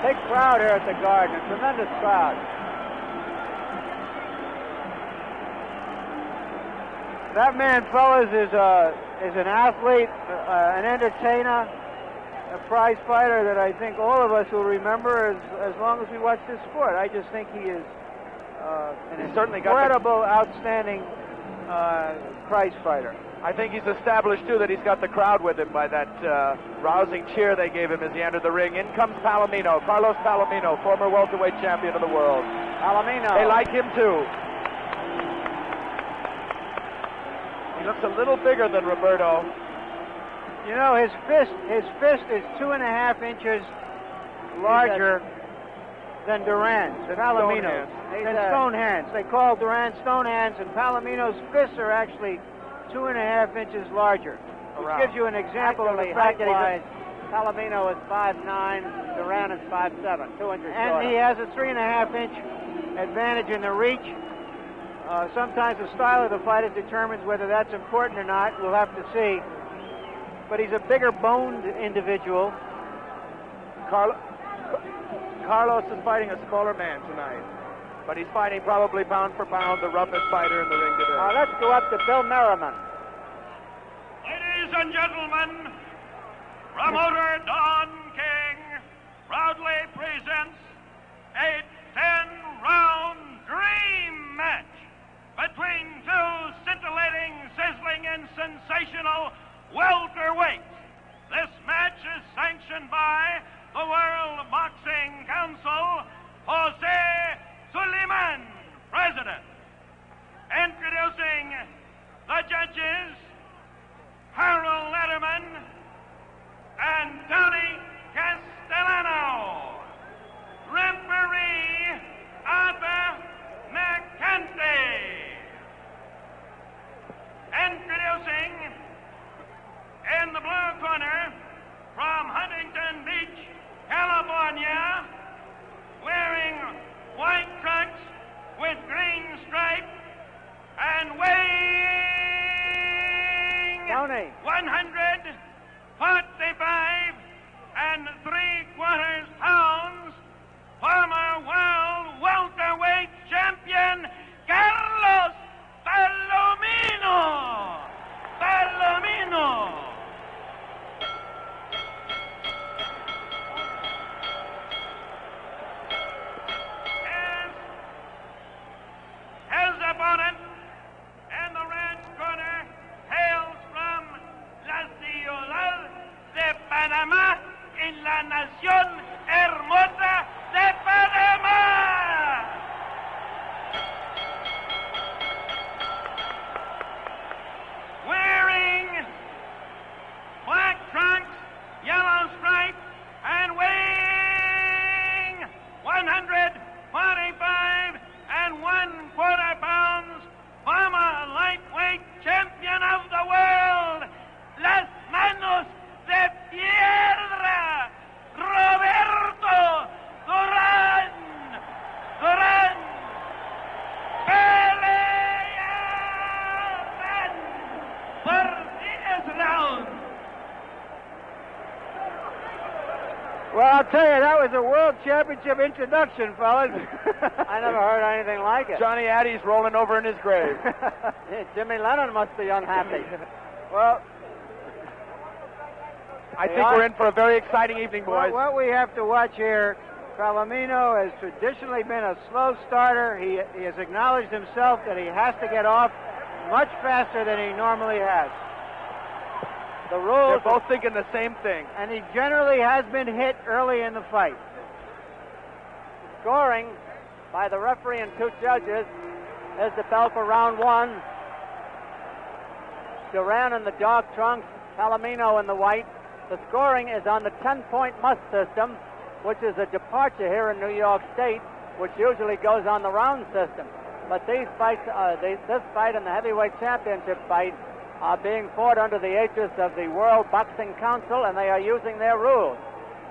Big crowd here at the Garden, a tremendous crowd. That man, fellas, is an athlete, an entertainer, a prize fighter that I think all of us will remember as long as we watch this sport. I just think he is an incredible, outstanding prize fighter. I think he's established, too, that he's got the crowd with him by that rousing cheer they gave him as he entered the ring. In comes Palomino, Carlos Palomino, former welterweight champion of the world. Palomino. They like him, too. He looks a little bigger than Roberto. You know, his fist is 2.5 inches larger than Duran's, than Palomino's. Stone hands. They call Duran stone hands, and Palomino's fists are actually 2.5 inches larger. Which gives you an example of the fact that Palomino is 5'9", Duran is 5'7", 2 inches and shorter. he has a 3.5-inch advantage in the reach. Sometimes the style of the fighter determines whether that's important or not. We'll have to see. But he's a bigger boned individual. Carlos is fighting a smaller man tonight, but he's fighting probably pound for pound the roughest fighter in the ring today. Let's go up to Bill Merriman. Ladies and gentlemen, promoter Don King proudly presents a 10-round dream match between two scintillating, sizzling, and sensational welterweights. This match is sanctioned by the World Boxing Council, Jose Suleiman, President. Introducing the judges, Harold Letterman and Tony Castellano. Referee, Arthur McKenty. Introducing in the blue corner from Huntington Beach, California, wearing white trunks with green stripes and weighing 145 3/4 pounds, former world welterweight champion Carlos Palomino. His opponent in the red corner hails from la ciudad de Panamá, en la nación hermosa de Panamá. Wearing black trunks, yellow stripes, and weighing 145 1/4 pounds, former lightweight champion of the world, Las Manos de Piedra, Roberto Duran. Pelean por 10 rounds. Well, I'll tell you, that was a World Championship introduction, fellas. I never heard anything like it. Johnny Addy's rolling over in his grave. Jimmy Lennon must be unhappy. Well, I think we're in for a very exciting evening, boys. what we have to watch here, Palomino has traditionally been a slow starter. He has acknowledged himself that he has to get off much faster than he normally has. The rules... They're both thinking the same thing. And he generally has been hit early in the fight. Scoring by the referee and two judges is the bell for round one. Duran in the dark trunks, Palomino in the white. The scoring is on the 10-point must system, which is a departure here in New York State, which usually goes on the round system. But these fights, this fight and the heavyweight championship fight are being fought under the aegis of the World Boxing Council, and they are using their rules.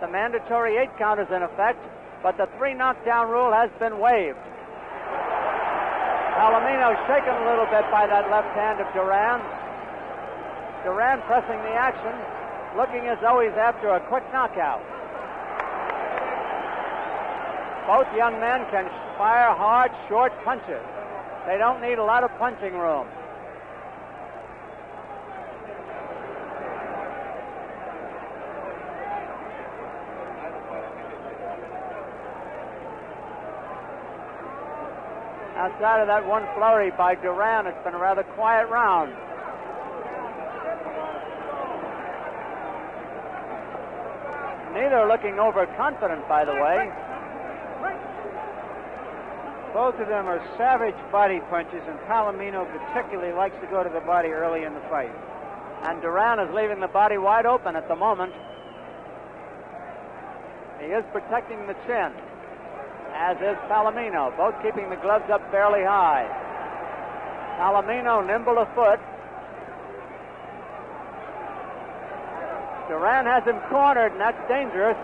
The mandatory 8 count is in effect, but the 3 knockdown rule has been waived. Palomino shaken a little bit by that left hand of Duran. Duran pressing the action, looking as though he's after a quick knockout. Both young men can fire hard, short punches. They don't need a lot of punching room. Outside of that one flurry by Duran, it's been a rather quiet round. Neither looking overconfident, by the way. Both of them are savage body punches, and Palomino particularly likes to go to the body early in the fight. And Duran is leaving the body wide open at the moment. He is protecting the chin, as is Palomino, both keeping the gloves up fairly high. Palomino nimble of foot. Duran has him cornered, and that's dangerous.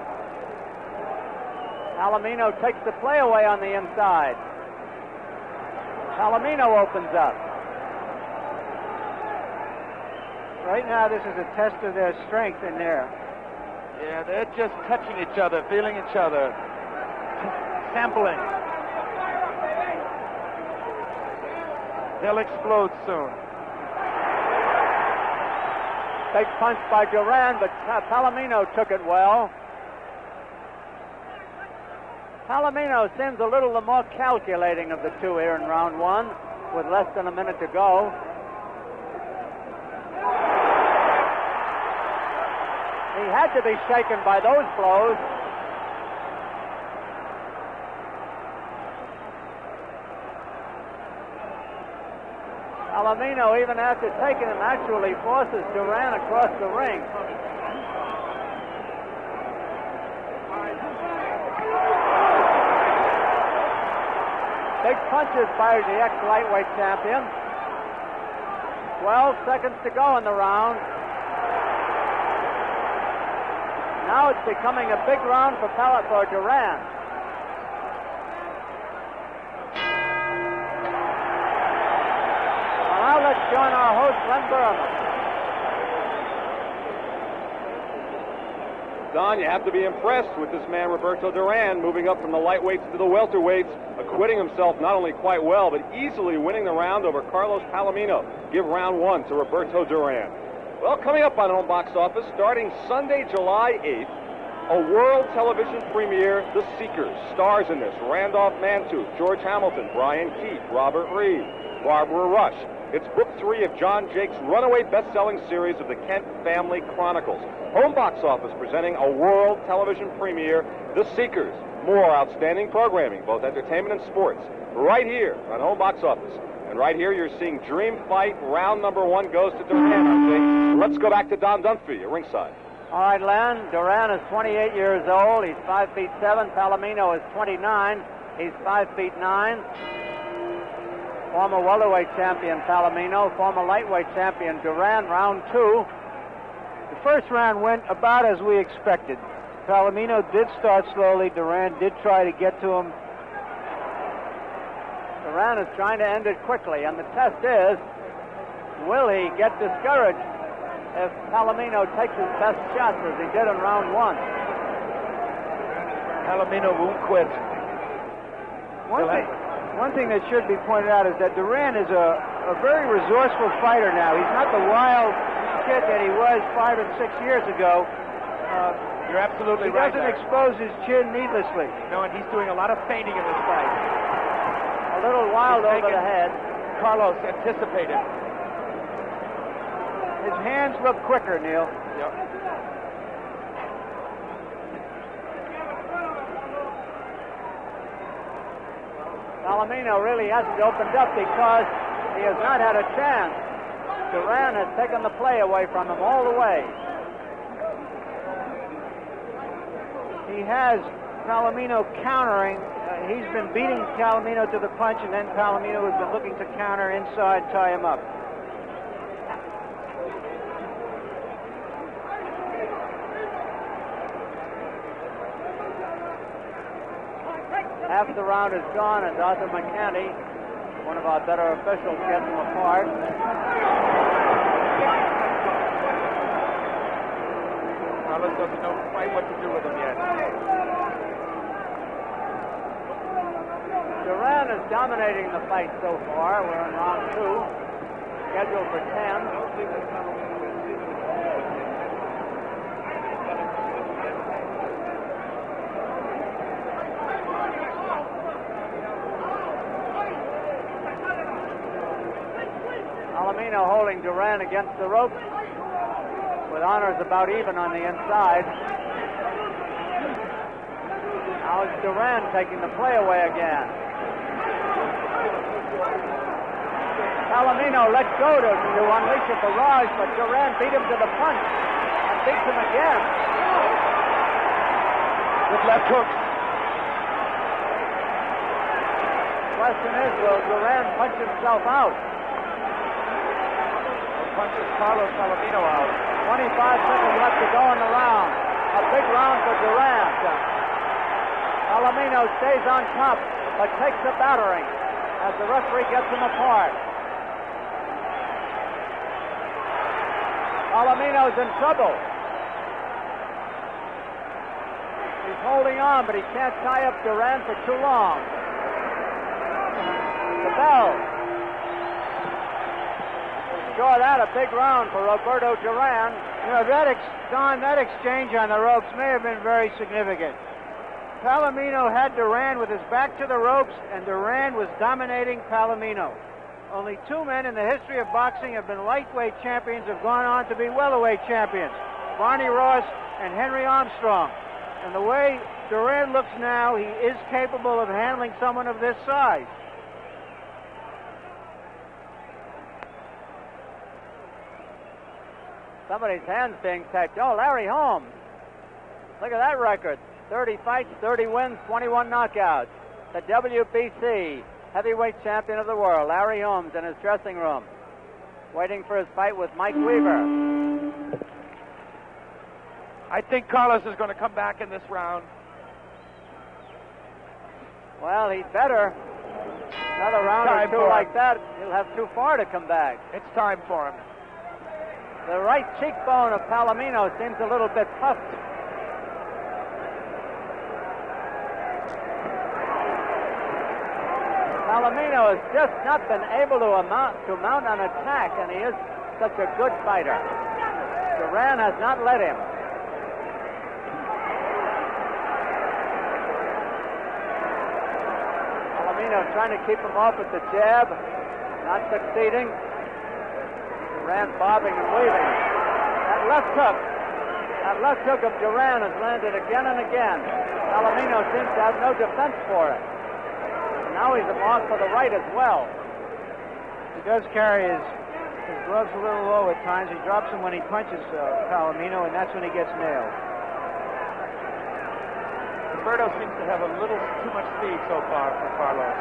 Palomino takes the play away on the inside. Palomino opens up. Right now, this is a test of their strength in there. Yeah, they're just touching each other, feeling each other, sampling. They'll explode soon. Big punch by Duran, but Palomino took it well. Palomino seems a little the more calculating of the two here in round one, with less than a minute to go. He had to be shaken by those blows. Palomino, even after taking him, actually forces Duran across the ring. Big punches by the ex-lightweight champion. 12 seconds to go in the round. Now it's becoming a big round for Duran. Well, now let's join our host, Len Berman. Don, you have to be impressed with this man, Roberto Duran, moving up from the lightweights to the welterweights, acquitting himself not only quite well, but easily winning the round over Carlos Palomino. Give round one to Roberto Duran. Well, coming up on Home Box Office, starting Sunday, July 8th, a world television premiere, The Seekers. Stars in this: Randolph Mantooth, George Hamilton, Brian Keith, Robert Reed, Barbara Rush. It's book 3 of John Jake's runaway best-selling series of the Kent Family Chronicles. Home Box Office presenting a world television premiere, The Seekers. More outstanding programming, both entertainment and sports, right here on Home Box Office. And right here, you're seeing Dream Fight. Round number 1 goes to Duran. Let's go back to Don Dunphy at ringside. All right, Len. Duran is 28 years old. He's 5'7". Palomino is 29. He's 5'9". Former welterweight champion Palomino, former lightweight champion Duran. Round 2. The first round went about as we expected. Palomino did start slowly. Duran did try to get to him. Duran is trying to end it quickly, and the test is, will he get discouraged if Palomino takes his best shots as he did in round 1? Palomino won't quit. One thing that should be pointed out is that Duran is a very resourceful fighter now. He's not the wild kid that he was 5 and 6 years ago. You're absolutely He right. doesn't expose his chin needlessly. No, and he's doing a lot of feinting in this fight. A little wild over the head. Carlos anticipated. His hands look quicker, Neil. Yep. Palomino really hasn't opened up because he has not had a chance. Duran has taken the play away from him all the way. He has Palomino countering. He's been beating Palomino to the punch, and then Palomino has been looking to counter inside, tie him up. Half the round is gone, and Arthur McCanty, one of our better officials, gets him apart. Carlos doesn't know quite what to do with him yet. dominating the fight so far. We're in round 2, scheduled for 10. Palomino holding Duran against the ropes with honors about even on the inside. Now it's Duran taking the play away again. Palomino let go to unleash a barrage, but Duran beat him to the punch and beats him again. With left hooks. The question is, will Duran punch himself out? Punches Carlos Palomino out. 25 seconds left to go in the round. A big round for Duran. Palomino stays on top, but takes a battering as the referee gets him apart. Palomino's in trouble. He's holding on, but he can't tie up Duran for too long. The bell. Sure, that a big round for Roberto Duran. You know, that exchange on the ropes may have been very significant. Palomino had Duran with his back to the ropes, and Duran was dominating Palomino. Only 2 men in the history of boxing have been lightweight champions, have gone on to be welterweight champions, Barney Ross and Henry Armstrong. And the way Duran looks now, he is capable of handling someone of this size. Somebody's hand's being touched. Oh, Larry Holmes. Look at that record. 30 fights, 30 wins, 21 knockouts. The WBC heavyweight champion of the world, Larry Holmes, in his dressing room, waiting for his fight with Mike Weaver. I think Carlos is going to come back in this round. Well, he'd better. Another round or two like that, he'll have too far to come back. It's time for him. The right cheekbone of Palomino seems a little bit puffed. Palomino has just not been able to mount an attack, and he is such a good fighter. Duran has not let him. Palomino trying to keep him off with the jab, not succeeding. Duran bobbing and weaving. That left hook of Duran has landed again and again. Palomino seems to have no defense for it. And now he's a mark for the right as well. He does carry his gloves a little low at times. He drops them when he punches Palomino, and that's when he gets nailed. Roberto seems to have a little too much speed so far for Carlos.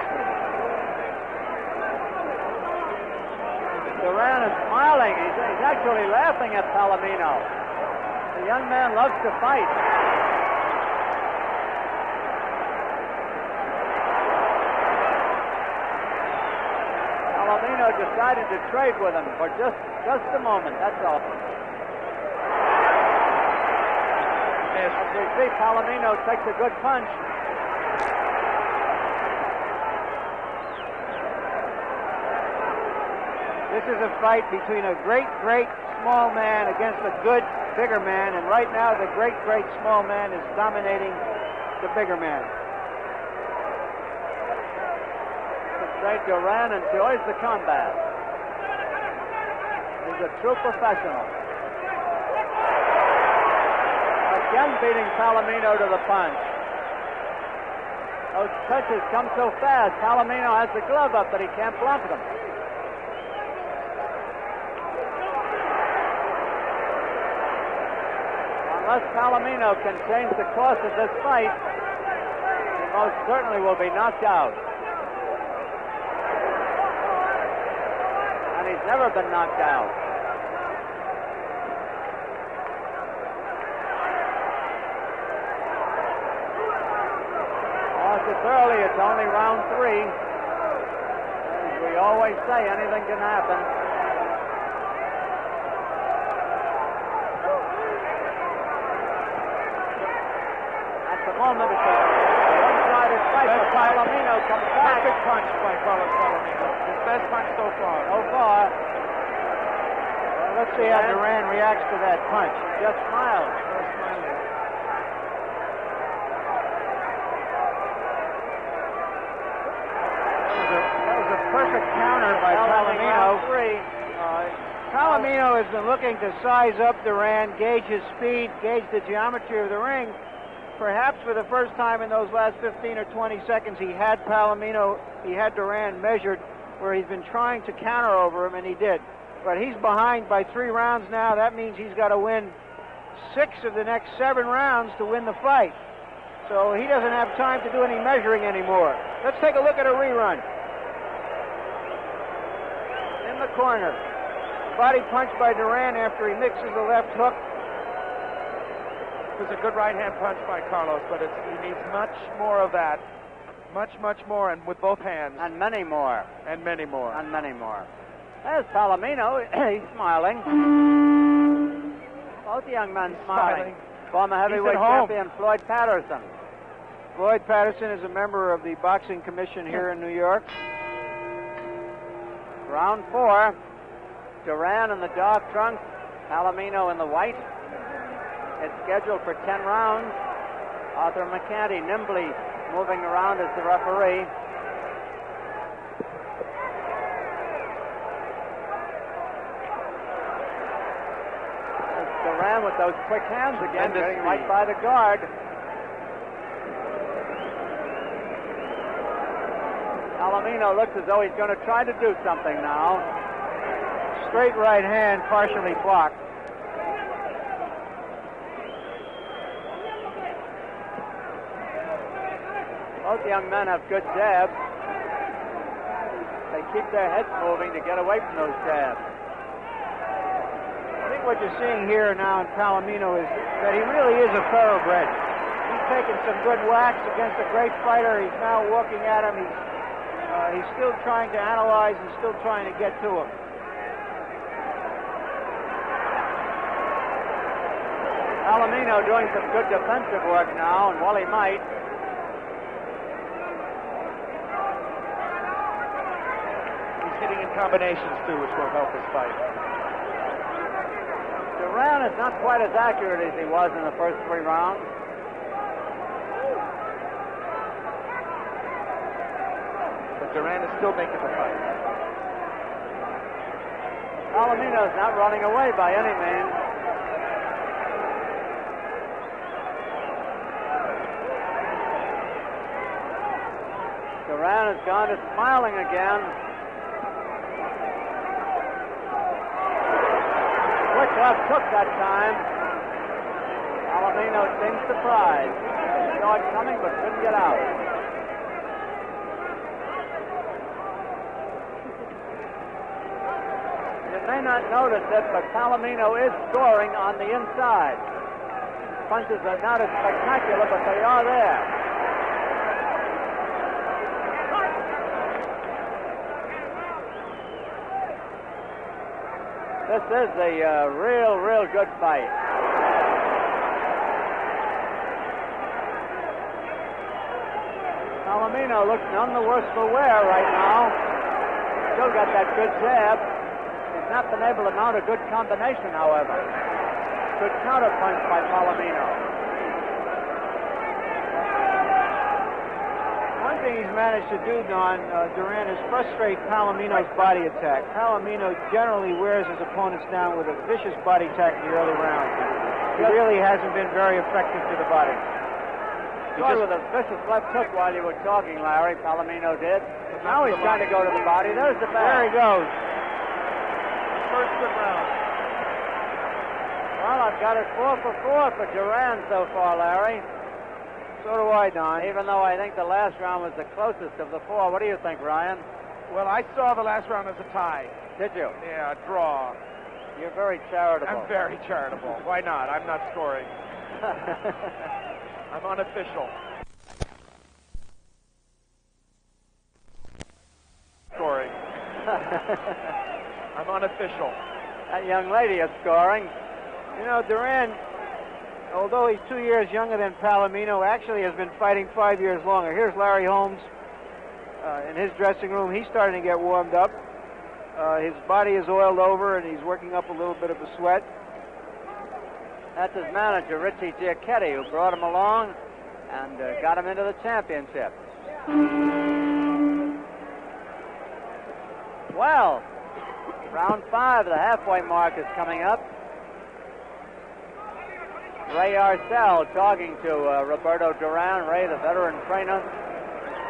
Duran is smiling. He's actually laughing at Palomino. The young man loves to fight. Palomino decided to trade with him for just a moment, that's all. As we see, Palomino takes a good punch. This is a fight between a great small man against a good, bigger man, and right now the great small man is dominating the bigger man. Great Duran enjoys the combat. He's a true professional. Again beating Palomino to the punch. Those touches come so fast. Palomino has the glove up, but he can't block them. Unless Palomino can change the course of this fight, he most certainly will be knocked out. And he's never been knocked out. It's early, it's only round 3. As we always say, anything can happen. At the moment, it's a one-sided lopsided fight, but Palomino comes back. Perfect punch by Carlos Palomino. His best punch so far. Well, let's see how Duran reacts to that punch. Just smiles. That was a perfect counter by Palomino. Palomino has been looking to size up Duran, gauge his speed, gauge the geometry of the ring. Perhaps for the first time in those last 15 or 20 seconds, he had Duran measured where he's been trying to counter over him, and he did. But he's behind by 3 rounds now. That means he's got to win 6 of the next 7 rounds to win the fight. So he doesn't have time to do any measuring anymore. Let's take a look at a rerun. In the corner. Body punch by Duran after he mixes the left hook. It was a good right-hand punch by Carlos, but he needs much more of that. Much more, and with both hands. And many more. And many more. And many more. There's Palomino. He's smiling. Both young men smiling. Former heavyweight champion Floyd Patterson. Floyd Patterson is a member of the Boxing Commission here in New York. Round 4. Duran in the dark trunks, Palomino in the white. It's scheduled for 10 rounds. Arthur McCanty nimbly moving around as the referee. It's Duran with those quick hands again, getting right by the guard. Palomino looks as though he's going to try to do something now. Straight right hand, partially blocked. Both young men have good jabs. They keep their heads moving to get away from those jabs. I think what you're seeing here now in Palomino is that he really is a thoroughbred. He's taken some good whacks against a great fighter. He's now walking at him. He's still trying to analyze and still trying to get to him. Palomino doing some good defensive work now, and while he might. He's hitting in combinations, too, which will help his fight. Duran is not quite as accurate as he was in the first 3 rounds. But Duran is still making the fight. Palomino is not running away by any means. Duran has gone to smiling again. Quick left hook that time. Palomino seems surprised. He saw it coming but couldn't get out. You may not notice it, but Palomino is scoring on the inside. Punches are not as spectacular, but they are there. This is a real good fight. Palomino looks none the worse for wear right now. Still got that good jab. He's not been able to mount a good combination, however. Good counter punch by Palomino. One thing he's managed to do, Don, Duran, is frustrate Palomino's body attack. Palomino generally wears his opponents down with a vicious body attack in the early rounds. He really hasn't been very effective to the body. He with a vicious left hook while you were talking, Larry. Palomino did. But now he's trying to go to the body. There's the bell. There he goes. First good round. Well, I've got it 4 for 4 for Duran so far, Larry. So do I, Don. Even though I think the last round was the closest of the 4. What do you think, Ryan? Well, I saw the last round as a tie. Did you? Yeah, a draw. You're very charitable. I'm very charitable. Why not? I'm not scoring. I'm unofficial. Scoring. I'm unofficial. That young lady is scoring. You know, Duran although he's 2 years younger than Palomino, actually has been fighting 5 years longer. Here's Larry Holmes in his dressing room. He's starting to get warmed up. His body is oiled over, and he's working up a little bit of a sweat. That's his manager, Richie Giacchetti, who brought him along and got him into the championship. Well, round 5, the halfway mark is coming up. Ray Arcel talking to Roberto Duran. Ray, the veteran trainer,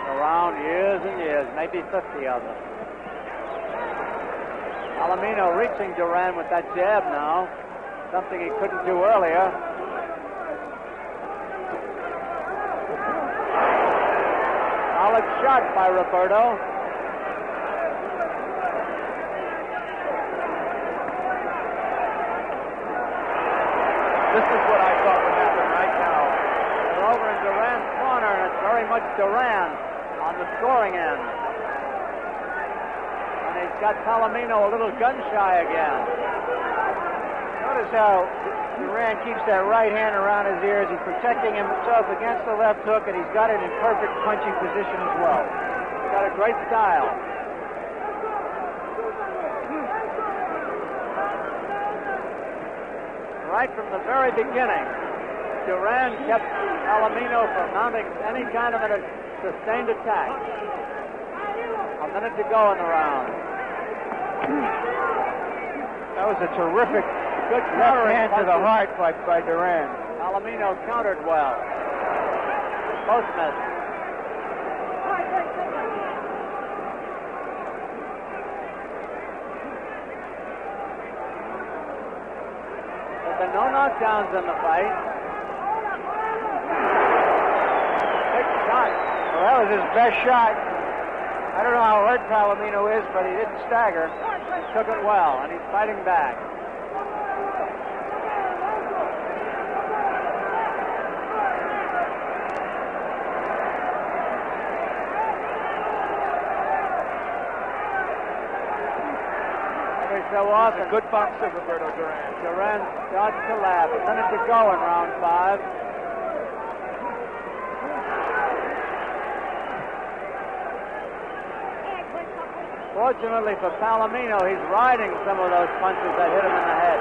around years and years, maybe 50 of them. Palomino reaching Duran with that jab now, something he couldn't do earlier. Solid shot by Roberto. This is what I thought would happen right now. They're over in Duran's corner, and it's very much Duran on the scoring end. And he's got Palomino a little gun-shy again. Notice how Duran keeps that right hand around his ears. He's protecting himself against the left hook, and he's got it in perfect punching position as well. He's got a great style. Right from the very beginning, Duran kept Palomino from mounting any kind of a sustained attack. A minute to go in the round. That was a terrific Good left hand to the punches. heart by Duran. Palomino countered well. Both missed. There've been no knockdowns in the fight. Big shot. Well, that was his best shot. I don't know how hurt Palomino is, but he didn't stagger. He took it well, and he's fighting back. So often, Good boxer, Roberto Duran. Duran starts to laugh. A minute to go in round 5. Fortunately for Palomino, he's riding some of those punches that hit him in the head.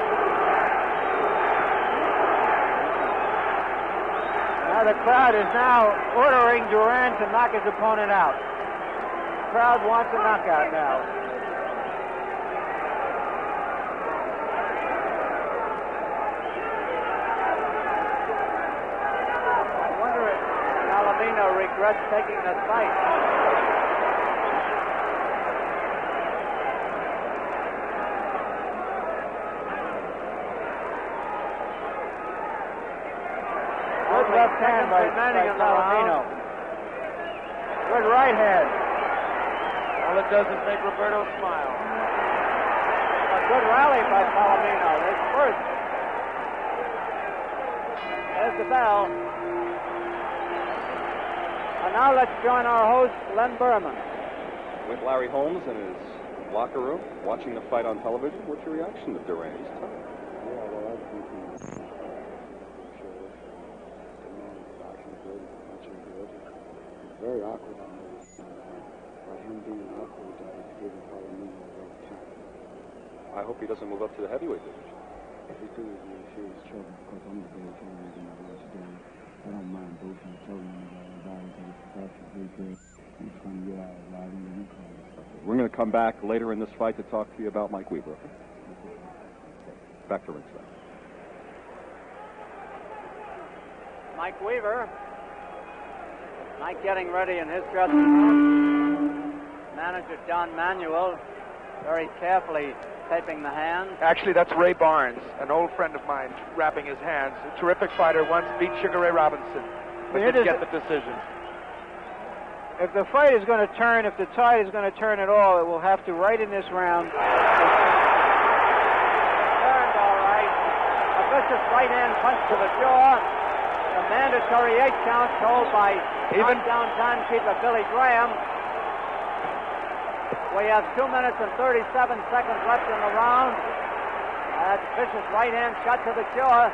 Now the crowd is now ordering Duran to knock his opponent out. The crowd wants a knockout now. Palomino regrets taking this fight. Good left hand by Palomino. Good right hand. All it does is make Roberto smile. A good rally by Palomino. His first. There's the bell. And now let's join our host, Len Berman. With Larry Holmes in his locker room, watching the fight on television. What's your reaction to Duran? He's tough. Yeah, well, I think he's boxing good, punching good. He's very awkward on this. But him being awkward, he's giving Palomino a real time. I hope he doesn't move up to the heavyweight division. If he do, he's in serious trouble because I'm the great champion in my last day. I don't mind boxing and telling him about his body because it's practice very good. He's going to get out live in the weekend. We're going to come back later in this fight to talk to you about Mike Weaver. Okay? Back to ringside. Mike Weaver. Mike getting ready in his dressing room. Manager Don Manuel very carefully taping the hands. Actually, that's Ray Barnes, an old friend of mine, wrapping his hands. A terrific fighter, once beat Sugar Ray Robinson, but didn't get the decision. If the fight is going to turn, if the tide is going to turn at all, it will have to right in this round. Turned all right. A vicious right hand punch to the jaw. The mandatory 8 count told by knockdown timekeeper Billy Graham. We have 2 minutes and 37 seconds left in the round. That vicious right hand shot to the jaw.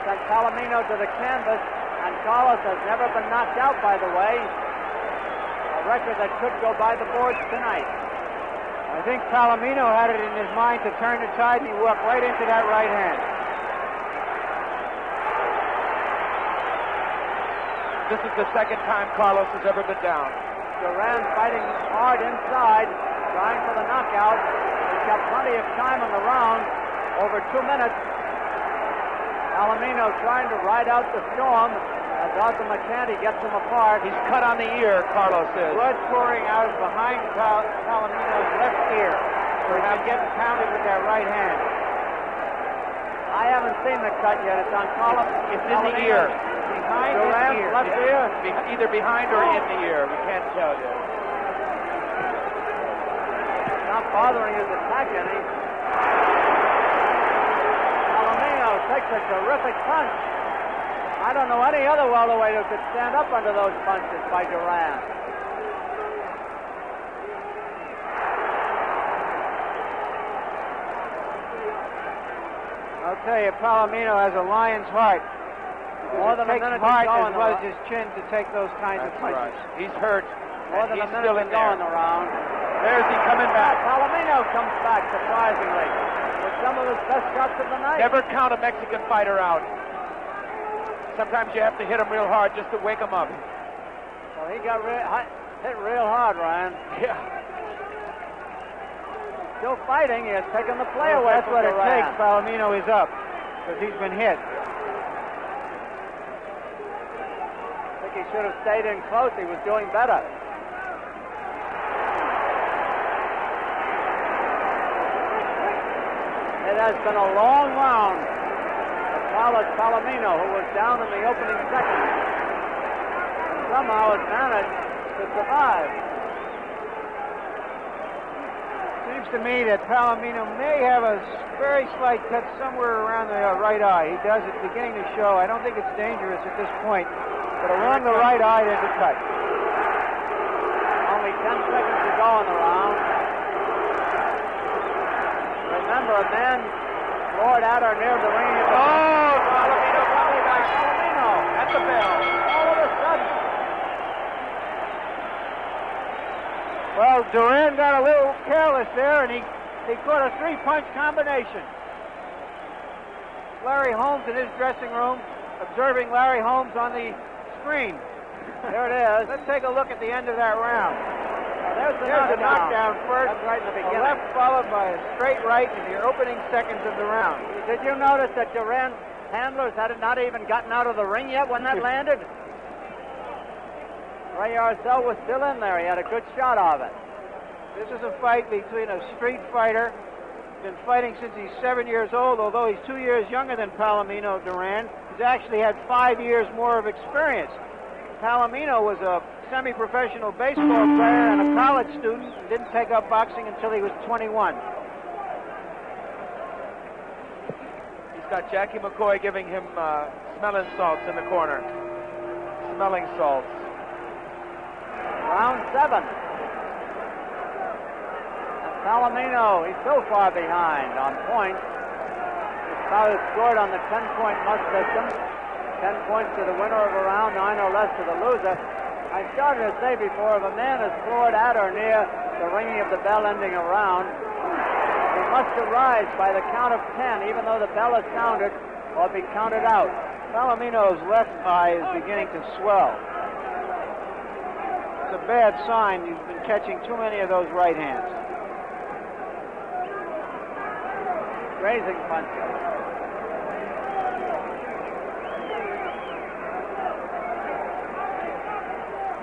sent Palomino to the canvas, and Carlos has never been knocked out, by the way. A record that could go by the boards tonight. I think Palomino had it in his mind to turn the tide, and he walked right into that right hand. This is the second time Carlos has ever been down. Duran fighting hard inside, trying for the knockout. He's got plenty of time on the round, over 2 minutes. Palomino trying to ride out the storm as Arthur McCanty gets him apart. He's cut on the ear, Carlos is. Blood pouring out behind Palomino's left ear. So he's getting pounded with that right hand. I haven't seen the cut yet. It's on Carlos. It's in the ear. Behind Duran's his ear. left ear. Either behind or in the ear. We can't tell yet. It's not bothering his attack any. Palomino takes a terrific punch. I don't know any other welterweight who could stand up under those punches by Duran. I'll tell you, Palomino has a lion's heart. More than a takes minute to heart go as in the well as round. his chin to take those kinds of That's punches. right. He's hurt. More than he's a minute still to in go there. in the round. There's he coming back. Palomino comes back, surprisingly, with some of his best shots of the night. Never count a Mexican fighter out. Sometimes you have to hit him real hard just to wake him up. Well, he got hit real hard, Ryan. Yeah. Still fighting. He has taken the play Well, away that's from what it Duran. takes. Palomino is up because he's been hit. I think he should have stayed in close. He was doing better. It has been a long round for Carlos Palomino, who was down in the opening seconds, and somehow has managed to survive. Seems to me that Palomino may have a very slight cut somewhere around the right eye. He does. It's beginning to show. I don't think it's dangerous at this point, but along the right eye there's a cut. Only 10 seconds to go in the round. Remember, a man floored at or near the ring. Palomino coming back. Palomino At the bell. all of a sudden. Well, Duran got a little careless there, and he caught a three-punch combination. Larry Holmes in his dressing room, observing Larry Holmes on the screen. There it is. Let's take a look at the end of that round. There's the There's a knockdown. knockdown first. That's right in the A beginning. left followed by a straight right in the opening seconds of the round. Did you notice that Duran's handlers had not even gotten out of the ring yet when that landed? Ray Arcel was still in there. He had a good shot of it. This is a fight between a street fighter, been fighting since he's 7 years old, although he's 2 years younger than Palomino Duran. He's actually had 5 years more of experience. Palomino was a semi-professional baseball player and a college student, and didn't take up boxing until he was 21. He's got Jackie McCoy giving him smelling salts in the corner. Smelling salts. Round 7. And Palomino, he's so far behind on points. His foul is scored on the 10-point must system. 10 points to the winner of a round, 9 or less to the loser. I started to say before, if a man is floored at or near the ringing of the bell ending a round, he must arise by the count of 10, even though the bell is sounded, or be counted out. Palomino's left eye is beginning to swell. It's a bad sign. He's been catching too many of those right hands. Grazing punches.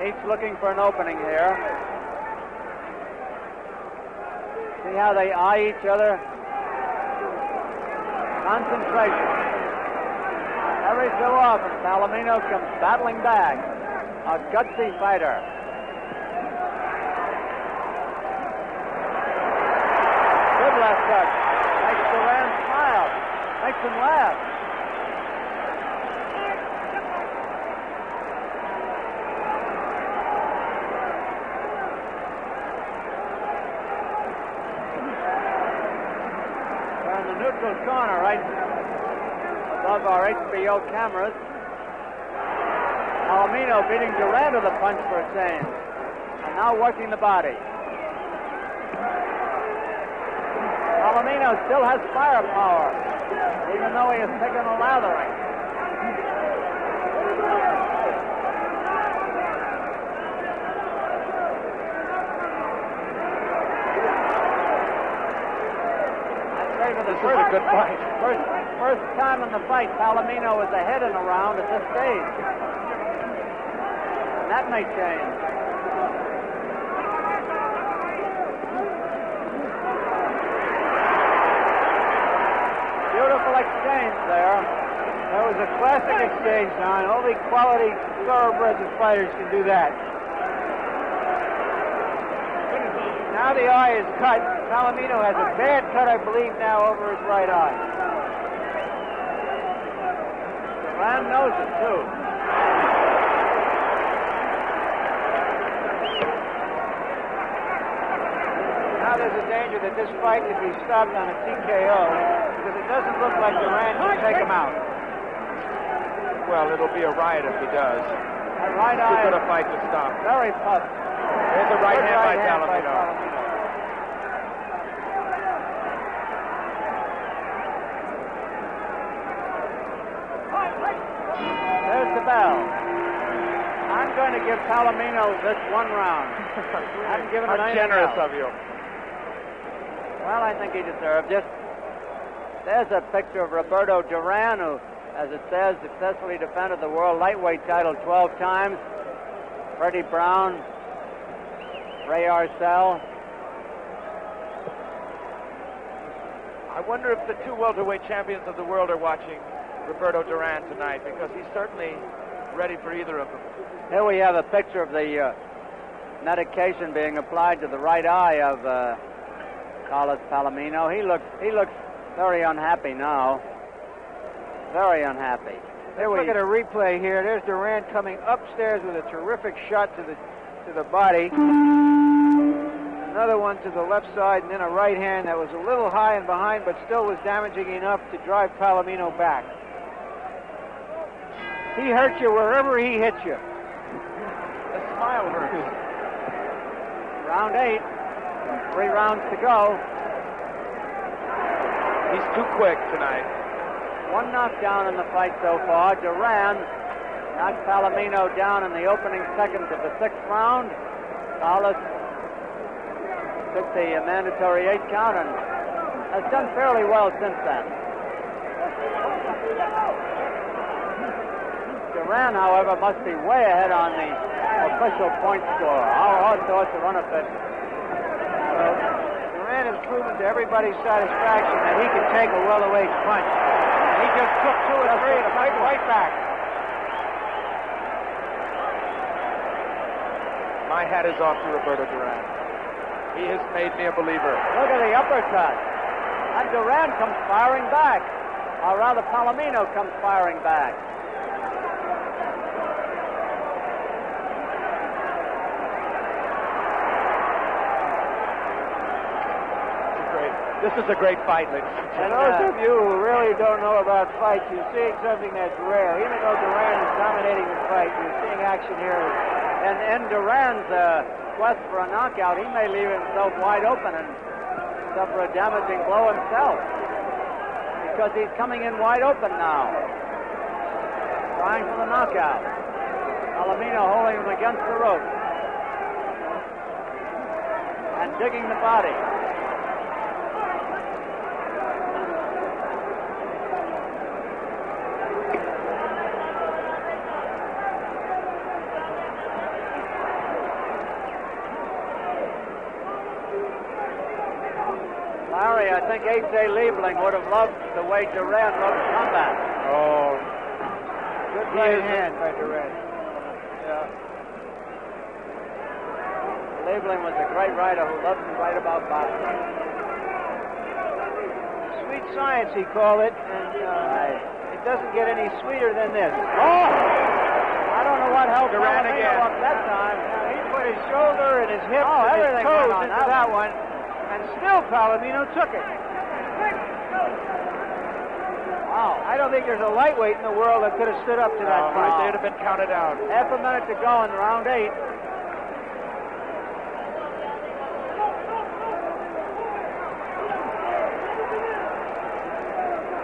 Each looking for an opening here. See how they eye each other? Concentration. Every so often, Palomino comes battling back. A gutsy fighter. Good left hook. Makes Duran smile. Makes him laugh. They're in the neutral corner, right above above our HBO cameras. Palomino beating Duran with a punch for a change. And now working the body. Palomino still has firepower, even though he has taken a lathering. This is a good fight. First time in the fight, Palomino was ahead in a round at this stage. And that may change. Beautiful exchange there. That was a classic exchange, Don. Only quality thoroughbreds and fighters can do that. Now the eye is cut. Palomino has a bad cut, I believe, now over his right eye. Duran knows it, too. Now there's a danger that this fight could be stopped on a TKO because it doesn't look like Duran can take him out. Well, it'll be a riot if he does. That right eye Too good a fight to stop. very puffed. There's a right hand by Palomino. There's the bell. I'm going to give Palomino this one round. I'm giving it How generous of you. Well, I think he deserved it. There's a picture of Roberto Duran, who, as it says, successfully defended the world lightweight title 12 times. Freddie Brown, Ray Arcel. I wonder if the two welterweight champions of the world are watching Roberto Duran tonight, because he's certainly ready for either of them. Here we have a picture of the medication being applied to the right eye of Carlos Palomino. He looks very unhappy now. Very unhappy. Look at a replay here. There's Duran coming upstairs with a terrific shot to the body. Another one to the left side, and then a right hand that was a little high and behind, but still was damaging enough to drive Palomino back. He hurt you wherever he hit you. The smile hurts. Round 8. 3 rounds to go. He's too quick tonight. One knockdown in the fight so far. Duran knocked Palomino down in the opening seconds of the 6th round. Carlos took the mandatory 8 count and has done fairly well since then. Duran, however, must be way ahead on the official point score. Our odds ought to run a bit. Well, Duran has proven to everybody's satisfaction that he can take a welterweight punch. And he just took 2 or 3 and fight right back. My hat is off to Roberto Duran. He has made me a believer. Look at the uppercut. And Duran comes firing back. Or rather, Palomino comes firing back. This is a great fight, ladies and And gentlemen. those of you who really don't know about fights, you're seeing something that's rare. Even though Duran is dominating the fight, you're seeing action here. And in Duran's quest for a knockout, he may leave himself wide open and suffer a damaging blow himself. Because he's coming in wide open now. Trying for the knockout. Palomino holding him against the rope. And digging the body. Larry, I think A.J. Liebling would have loved the way Duran looked combat. Oh, Good right hand by Duran. Yeah. Liebling was a great writer who loved to write about boxing. Sweet science, he called it, and it doesn't get any sweeter than this. Oh! I don't know what held Duran Palomino again. up that time. He put his shoulder and his hip Oh, and his everything toes went on into that one, and still Palomino took it. Wow, No. I don't think there's a lightweight in the world that could have stood up to that punch. They'd have been counted out. Half a minute to go in round 8.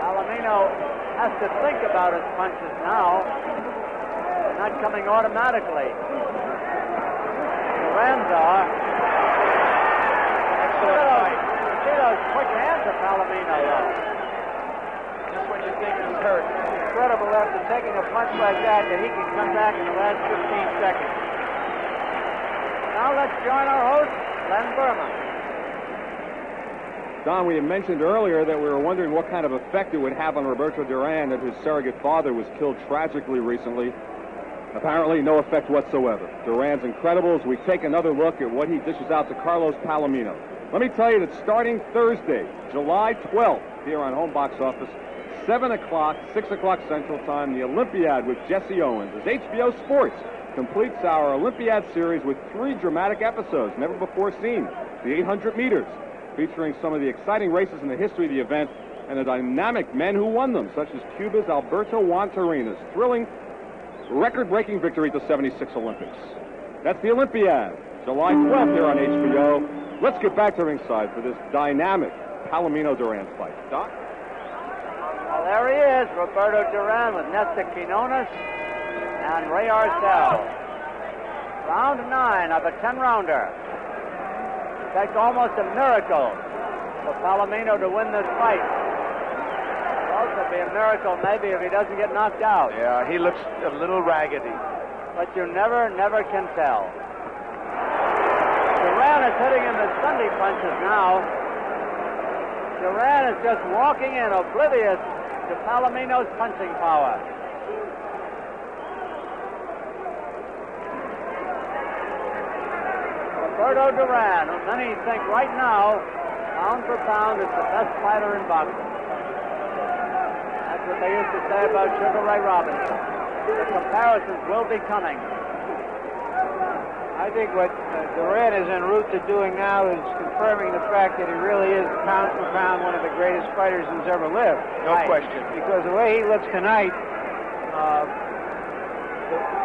Palomino has to think about his punches now. They're not coming automatically. Duran's are. Excellent fight. See those quick hands of Palomino, though. Just when you think he's hurt. Incredible after taking a punch like that he can come back in the last 15 seconds. Now let's join our host, Len Berman. Don, we had mentioned earlier that we were wondering what kind of effect it would have on Roberto Duran that his surrogate father was killed tragically recently. Apparently, no effect whatsoever. Duran's incredible as we take another look at what he dishes out to Carlos Palomino. Let me tell you that starting Thursday, July 12th, here on Home Box Office, 7 o'clock, 6 o'clock Central Time, the Olympiad with Jesse Owens, as HBO Sports completes our Olympiad series with 3 dramatic episodes, never before seen. The 800 meters, featuring some of the exciting races in the history of the event, and the dynamic men who won them, such as Cuba's Alberto Juantorina's thrilling, record-breaking victory at the 76 Olympics. That's the Olympiad, July 12th here on HBO. Let's get back to ringside for this dynamic Palomino-Duran fight. Doc? Well, there he is, Roberto Duran with Nestor Quinones and Ray Arcel. Round 9 of a 10-rounder. It takes almost a miracle for Palomino to win this fight. It'll also be a miracle maybe if he doesn't get knocked out. Yeah, he looks a little raggedy. But you never can tell. Duran is hitting him with Sunday punches now. Duran is just walking in, oblivious to Palomino's punching power. Roberto Duran, who many think right now, pound for pound, is the best fighter in boxing. That's what they used to say about Sugar Ray Robinson. The comparisons will be coming. I think what Duran is en route to doing now is confirming the fact that he really is pound for pound one of the greatest fighters who's ever lived. No question. Because the way he looks tonight,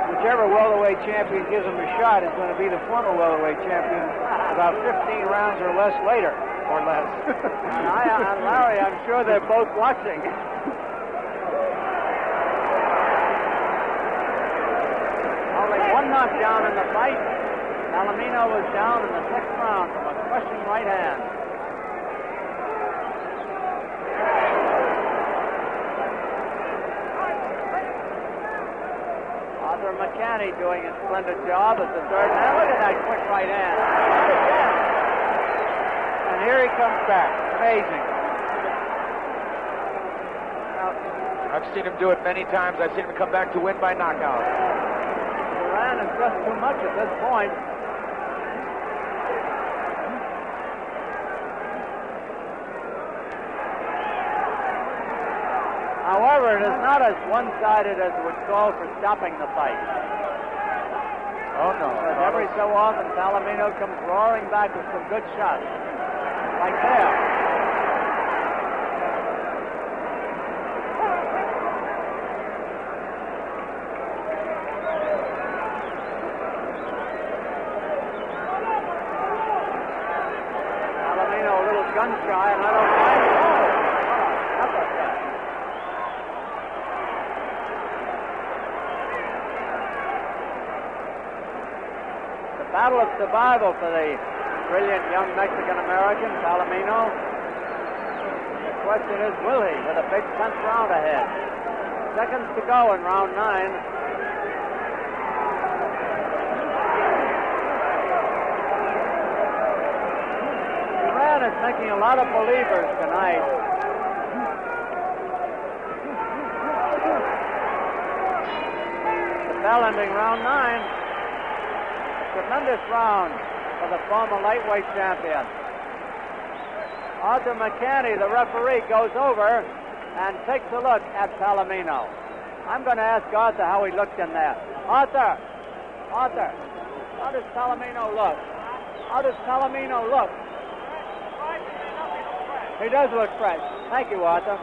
whichever welterweight champion gives him a shot is going to be the former welterweight champion about 15 rounds or less later. Or less. And Larry, I'm sure they're both watching. Only one knockdown in the fight. Palomino was down in the 6th round from a crushing right hand. Arthur McCanny doing a splendid job as the 3rd man. Look at that quick right hand. And here he comes back. Amazing. I've seen him do it many times. I've seen him come back to win by knockout. Duran is just too much at this point. However, it is not as one-sided as would call for stopping the fight. Oh, no. Because every so often, Palomino comes roaring back with some good shots. Like there. Palomino a little gun-shy, and I don't mind it. How about that? Battle of survival for the brilliant young Mexican-American, Palomino. The question is, will he, with a big 10th round ahead? Seconds to go in round 9. Duran is making a lot of believers tonight. The bell ending round 9. Tremendous round for the former lightweight champion. Arthur McCanny, the referee, goes over and takes a look at Palomino. I'm going to ask Arthur how he looked in there. Arthur, how does Palomino look? How does Palomino look? He does look fresh. Thank you, Arthur.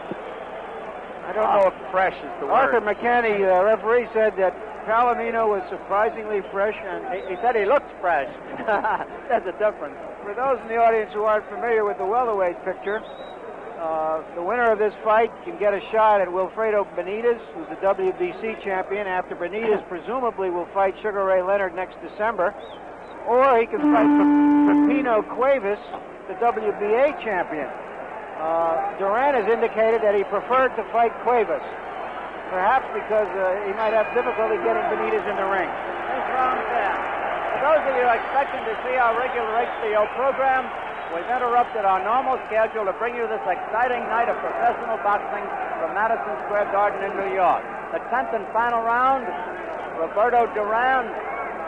I don't know if fresh is the word. Arthur McCanny, referee, said that Palomino was surprisingly fresh, and He said he looked fresh. There's a difference. for those in the audience who aren't familiar with the welterweight picture, the winner of this fight can get a shot at Wilfredo Benitez, who's the WBC champion, after Benitez presumably will fight Sugar Ray Leonard next December. Or he can fight Pepino Cuevas, the WBA champion. Duran has indicated that he preferred to fight Cuevas, perhaps because he might have difficulty getting Benitez in the ring. This round 10. For those of you expecting to see our regular HBO program, we've interrupted our normal schedule to bring you this exciting night of professional boxing from Madison Square Garden in New York. The 10th and final round, Roberto Duran,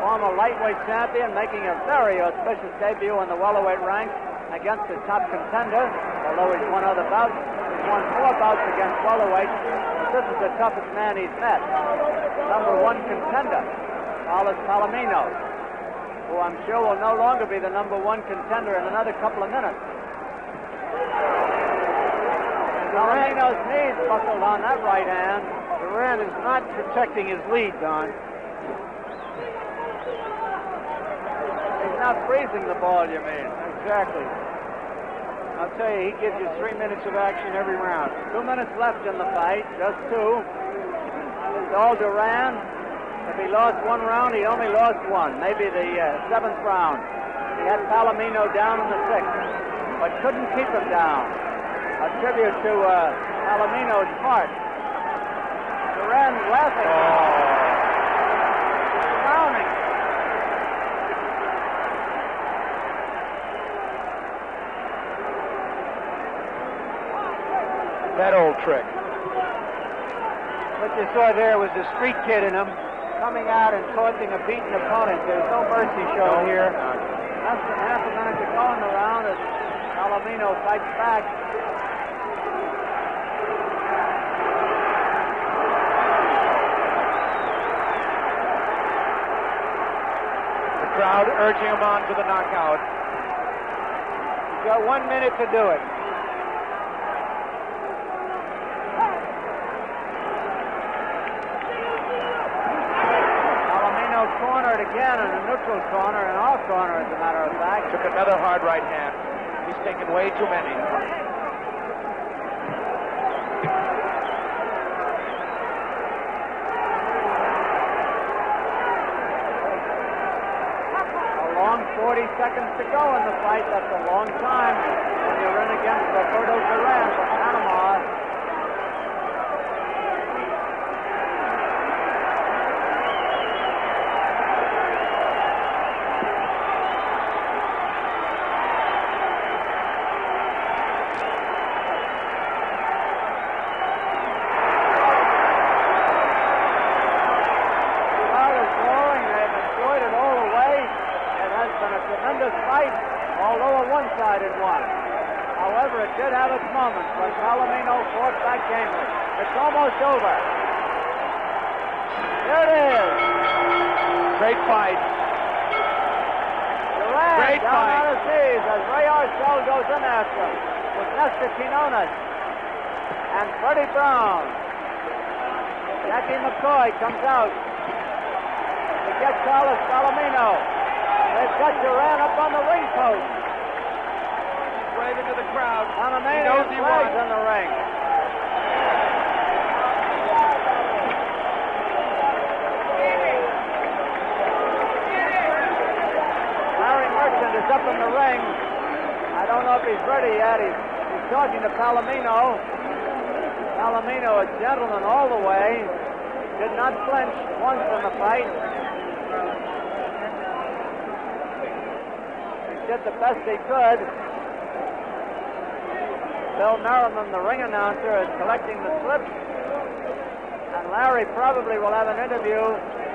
former lightweight champion, making a very auspicious debut in the welterweight ranks against the top contender, although he's won other bouts. He's won 4 bouts against welterweights, but this is the toughest man he's met. Number 1 contender, Carlos Palomino, who I'm sure will no longer be the number 1 contender in another couple of minutes. Palomino's knees buckled on that right hand. Duran is not protecting his lead, Don. He's not freezing the ball, you mean? Exactly. I'll tell you, he gives you 3 minutes of action every round. 2 minutes left in the fight, just 2. It's all Duran. If he lost 1 round, he only lost 1, maybe the 7th round. He had Palomino down in the 6th, but couldn't keep him down. A tribute to Palomino's heart. Duran laughing. Frowning. That old trick. What you saw there was the street kid in him coming out and taunting a beaten opponent. There's no mercy shown here. Less than half a minute to go in the round as Palomino fights back. The crowd urging him on to the knockout. He's got 1 minute to do it. Cornered again in the neutral corner, in our corner, as a matter of fact. Took another hard right hand. He's taken way too many. A long 40 seconds to go in the fight. That's a long time when you're in against Roberto Duran from Panama. Although a one-sided one. However, it did have its moments when Palomino fought back gamely. It's almost over. Here it is. Great fight. Duran Great down fight. on his knees as Ray Arcel goes in after him with Nestor Quinones and Freddie Brown. Jackie McCoy comes out to get Carlos Palomino. They've got Duran up on the ring post. He's waving to the crowd. Panamanian He knows he flags won. in the ring. Larry Merchant is up in the ring. I don't know if he's ready yet. He's talking to Palomino. Palomino, a gentleman all the way, did not flinch once in the fight. Did the best he could. Bill Merriman, the ring announcer, is collecting the slips. And Larry probably will have an interview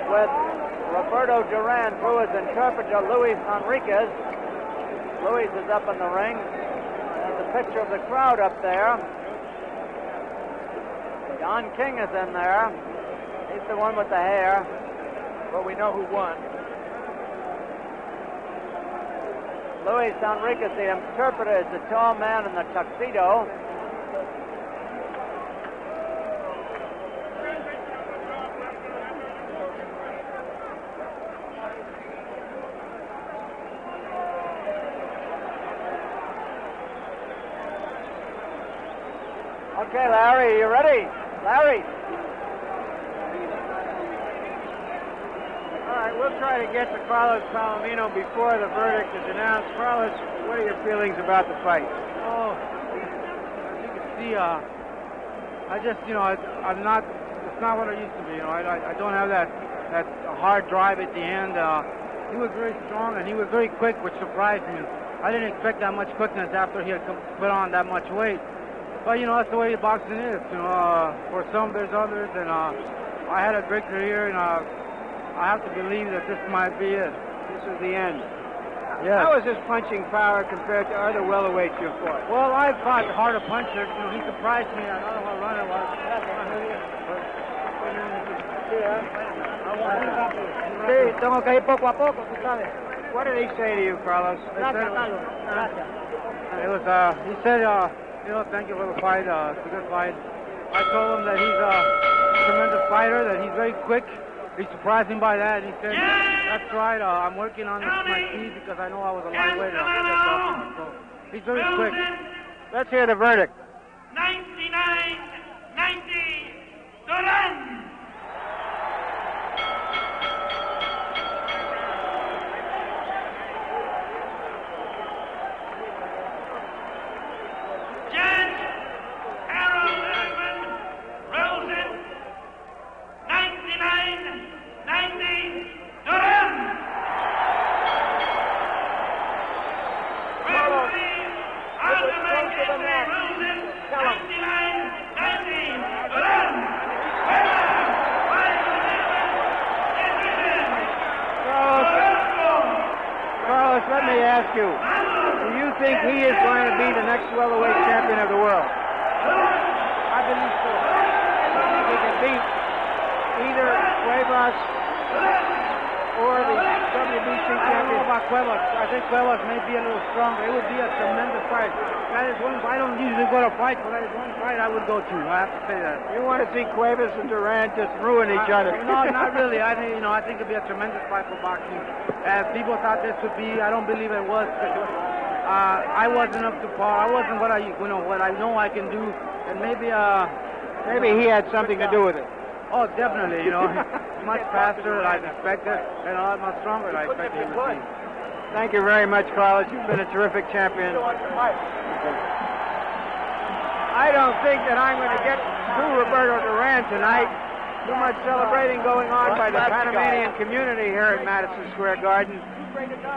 with Roberto Duran through his interpreter, Luis Enriquez. Luis is up in the ring. There's a picture of the crowd up there. John King is in there. He's the one with the hair. But we know who won. Luis Enriquez, the interpreter, is the tall man in the tuxedo. Okay, Larry, you ready? Larry. All right, we'll try to get to Carlos Palomino before the verdict is announced. Carlos, what are your feelings about the fight? Oh, as you can see, I just, I'm not. It's not what I used to be. I don't have that hard drive at the end. He was very strong and he was very quick, which surprised me. I didn't expect that much quickness after he had put on that much weight. But that's the way boxing is. For some there's others, and I had a great career, and I have to believe that this might be it. This is the end. Yes. How is his punching power compared to other welterweights you've fought? Well, I've fought harder punchers. He surprised me. I don't know what runner was. Sí, tengo que ir poco a poco, tú sabes. What did he say to you, Carlos? Gracias, Carlos. Gracias. It was, he said, thank you for the fight. It's a good fight. I told him that he's a tremendous fighter, that he's very quick. He surprised me by that. He said, that's right, I'm working on my speed because I know I was a lightweight. So he's very quick. Let's hear the verdict. 99-90, Duran. Let me ask you, do you think he is going to be the next welterweight champion of the world? I believe so. He can beat either Cuevas or the WBC champion. I don't know about Cuevas. I think Cuevas may be a little stronger. It would be a tremendous fight. That is one. I don't usually go to fight, but that is one fight I would go to. I have to say that. You want to see Cuevas and Duran just ruin each other? No, not really. I think I think it'd be a tremendous fight for boxing. People thought this would be. I don't believe it was. I wasn't up to par. I wasn't what I know I can do, and maybe he had something to do with it. Oh, definitely. Much faster than I expected, and a lot much stronger than I expected he would be. Thank you very much, Carlos. You've been a terrific champion. I don't think that I'm going to get to Roberto Duran tonight. Too much celebrating going on by the Panamanian community here at Madison Square Garden.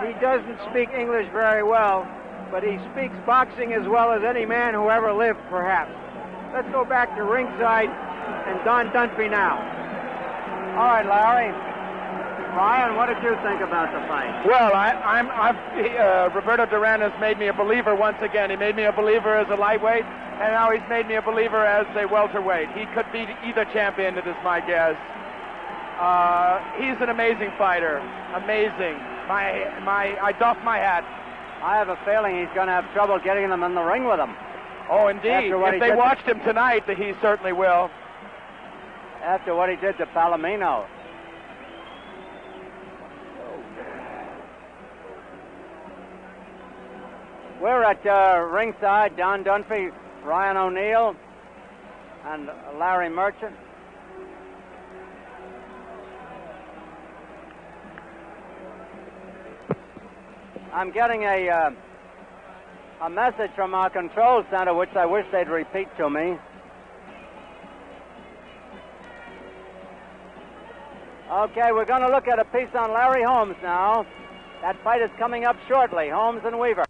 He doesn't speak English very well, but he speaks boxing as well as any man who ever lived, perhaps. Let's go back to ringside and Don Dunphy now. All right, Larry. Ryan, what did you think about the fight? Well, Roberto Duran has made me a believer once again. He made me a believer as a lightweight, and now he's made me a believer as a welterweight. He could beat either champion, it is my guess. He's an amazing fighter. Amazing. I doff my hat. I have a feeling he's going to have trouble getting them in the ring with him. Oh, indeed. If they watched him tonight, he certainly will. After what he did to Palomino. We're at ringside. Don Dunphy, Ryan O'Neal, and Larry Merchant. I'm getting a message from our control center, which I wish they'd repeat to me. Okay, we're going to look at a piece on Larry Holmes now. That fight is coming up shortly. Holmes and Weaver.